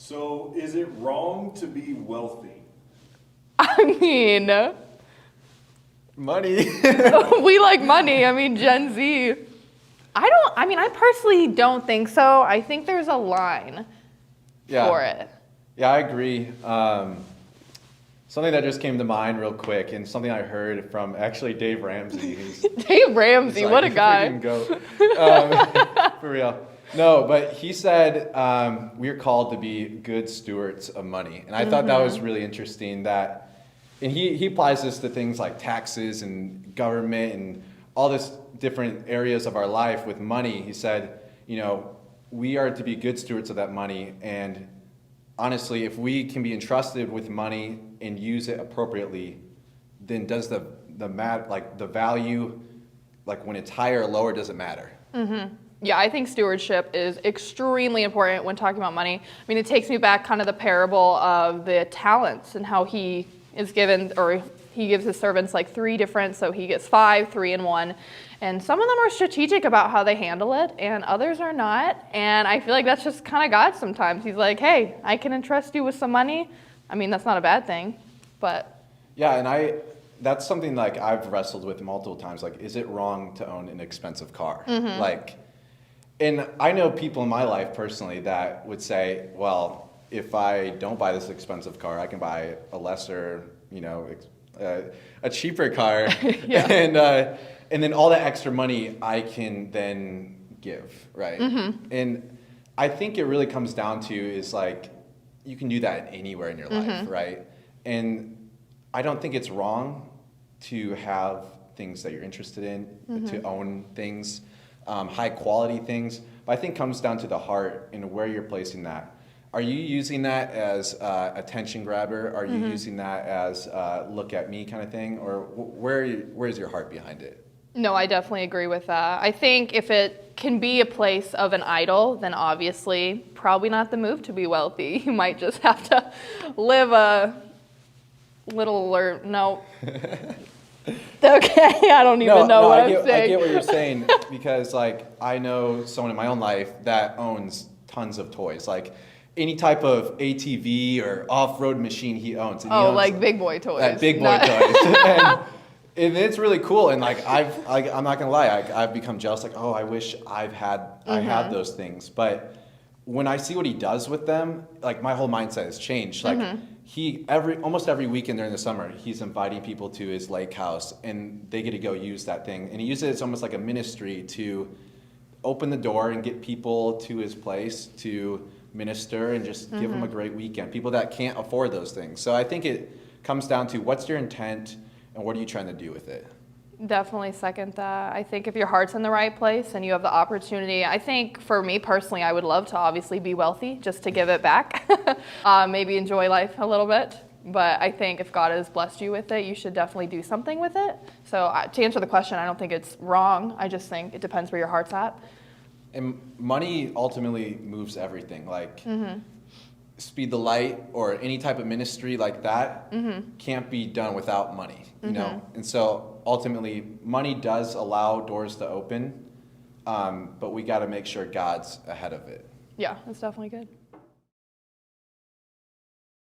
So, is it wrong to be wealthy? I mean, Money. we like money. I mean, Gen Z. I personally don't think so. I think there's a line for it. Yeah, I agree. Something that just came to mind real quick, and something I heard from actually Dave Ramsey. Dave Ramsey, He's what a guy. freaking goat. For real. No, but he said we're called to be good stewards of money. And I thought that was really interesting and he applies this to things like taxes and government and all this different areas of our life with money. He said, we are to be good stewards of that money. And honestly, if we can be entrusted with money and use it appropriately, then does the value, like when it's higher or lower, doesn't matter. Yeah, I think stewardship is extremely important when talking about money. I mean, it takes me back kind of the parable of the talents and how he is given, or he gives his servants like 3 different, so he gets 5, 3, and 1. And some of them are strategic about how they handle it, and others are not. And I feel like that's just kind of God sometimes. He's like, hey, I can entrust you with some money. I mean, that's not a bad thing, but. Yeah, and that's something like I've wrestled with multiple times. Like, is it wrong to own an expensive car? And I know people in my life personally that would say, well, if I don't buy this expensive car, I can buy a lesser, a cheaper car. And then all that extra money I can then give, right? And I think it really comes down to is like, you can do that anywhere in your life, right? And I don't think it's wrong to have things that you're interested in, to own things, high quality things. But I think it comes down to the heart and where you're placing that. Are you using that as attention grabber? Are you using that as look at me kind of thing? Or where's your heart behind it? No, I definitely agree with that. I think if it can be a place of an idol, then obviously probably not the move to be wealthy. You might just have to live a little no. Okay, I don't even know what I'm saying. I get what you're saying because like I know someone in my own life that owns tons of toys. Like any type of ATV or off-road machine he owns. And he owns like big boy toys. That big boy toys. And it's really cool. And like I'm not gonna lie, I've become jealous. Like, oh, I wish I had those things. But when I see what he does with them, like my whole mindset has changed. Like almost every weekend during the summer, he's inviting people to his lake house, and they get to go use that thing. And he uses it as almost like a ministry to open the door and get people to his place to minister and just give them a great weekend. People that can't afford those things. So I think it comes down to what's your intent and what are you trying to do with it? Definitely second that. I think if your heart's in the right place and you have the opportunity, I think for me personally, I would love to obviously be wealthy just to give it back. Maybe enjoy life a little bit. But I think if God has blessed you with it, you should definitely do something with it. So to answer the question, I don't think it's wrong. I just think it depends where your heart's at. And money ultimately moves everything. Like Speed the Light or any type of ministry like that can't be done without money, you know? And so ultimately money does allow doors to open, but we got to make sure God's ahead of it. Yeah, that's definitely good.